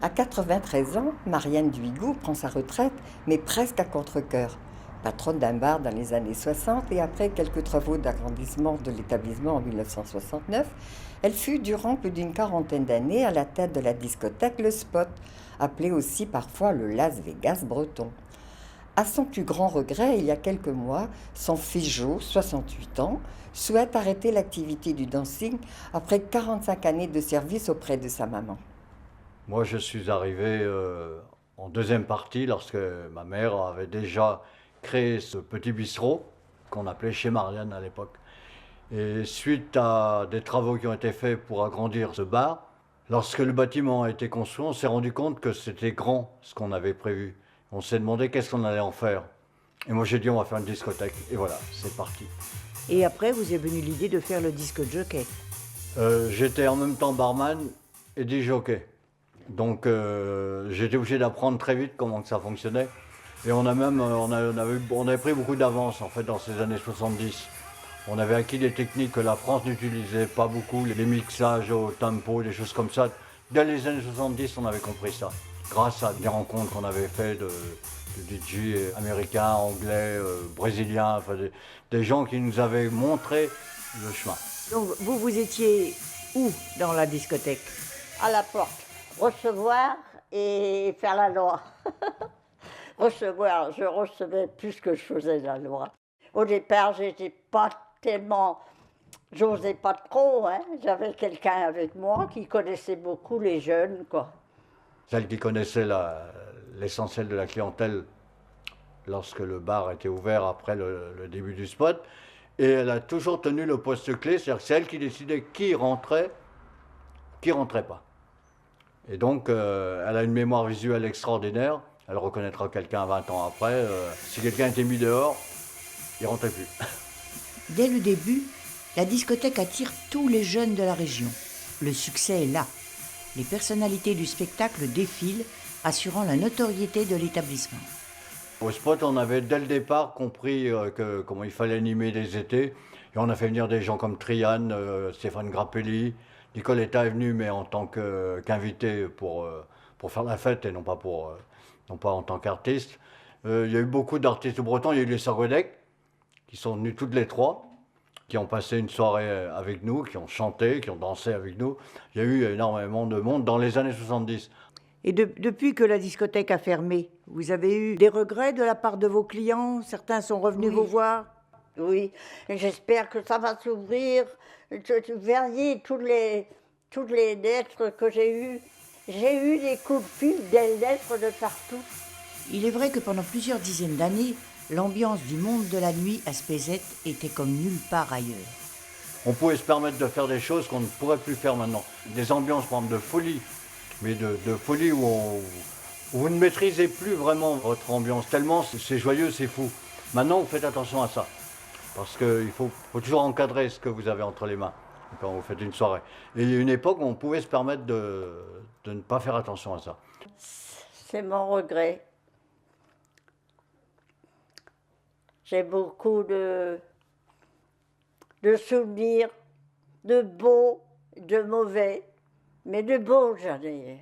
À 93 ans, Marianne Duigout prend sa retraite, mais presque à contre-cœur. Patronne d'un bar dans les années 60 et après quelques travaux d'agrandissement de l'établissement en 1969, elle fut durant plus d'une quarantaine d'années à la tête de la discothèque Le Spot, appelée aussi parfois le Las Vegas breton. À son plus grand regret, il y a quelques mois, son fils Jo, 68 ans, souhaite arrêter l'activité du dancing après 45 années de service auprès de sa maman. Moi, je suis arrivé en deuxième partie lorsque ma mère avait déjà créé ce petit bistrot qu'on appelait chez Marianne à l'époque. Et suite à des travaux qui ont été faits pour agrandir ce bar, lorsque le bâtiment a été construit, on s'est rendu compte que c'était grand ce qu'on avait prévu. On s'est demandé qu'est-ce qu'on allait en faire. Et moi j'ai dit on va faire une discothèque. Et voilà, c'est parti. Et après, vous est venue l'idée de faire le disque jockey. J'étais en même temps barman et DJ-jockey. Donc j'étais obligé d'apprendre très vite comment que ça fonctionnait. Et on a même, on avait pris beaucoup d'avance en fait dans ces années 70. On avait acquis des techniques que la France n'utilisait pas beaucoup, les mixages au tempo, des choses comme ça. Dès les années 70, on avait compris ça. Grâce à des rencontres qu'on avait faites de DJ américains, anglais, brésiliens, enfin des gens qui nous avaient montré le chemin. Donc, vous étiez où dans la discothèque? À la porte, recevoir et faire la loi. Recevoir, je recevais plus que je faisais la loi. Au départ, j'étais pas tellement, j'osais pas trop, hein. J'avais quelqu'un avec moi qui connaissait beaucoup les jeunes, quoi. Celle qui connaissait l'essentiel de la clientèle lorsque le bar était ouvert après le début du spot. Et elle a toujours tenu le poste clé, c'est-à-dire que c'est elle qui décidait qui rentrait pas. Et donc, elle a une mémoire visuelle extraordinaire. Elle reconnaîtra quelqu'un 20 ans après. Si quelqu'un était mis dehors, il rentrait plus. Dès le début, la discothèque attire tous les jeunes de la région. Le succès est là. Les personnalités du spectacle défilent, assurant la notoriété de l'établissement. Au spot, on avait dès le départ compris comment il fallait animer les étés. Et on a fait venir des gens comme Trian, Stéphane Grappelli. Nicoletta est venue, mais en tant qu'invité pour faire la fête et non pas, non pas en tant qu'artiste. Il y a eu beaucoup d'artistes bretons. Il y a eu les Sargodec, qui sont venus toutes les trois, qui ont passé une soirée avec nous, qui ont chanté, qui ont dansé avec nous. Il y a eu énormément de monde dans les années 70. Et depuis que la discothèque a fermé, vous avez eu des regrets de la part de vos clients? Certains sont revenus Oui. vous voir? Oui, et j'espère que ça va s'ouvrir. Tu verriez toutes les lettres que j'ai eues. J'ai eu des coups de fil, des lettres de partout. Il est vrai que pendant plusieurs dizaines d'années, l'ambiance du monde de la nuit à Spézet était comme nulle part ailleurs. On pouvait se permettre de faire des choses qu'on ne pourrait plus faire maintenant. Des ambiances, par exemple, de folie, mais de folie où vous ne maîtrisez plus vraiment votre ambiance, tellement c'est joyeux, c'est fou. Maintenant, vous faites attention à ça, parce qu'il faut toujours encadrer ce que vous avez entre les mains quand vous faites une soirée. Et il y a une époque où on pouvait se permettre de ne pas faire attention à ça. C'est mon regret. J'ai beaucoup de souvenirs, de beaux, de mauvais, mais de beaux j'en ai.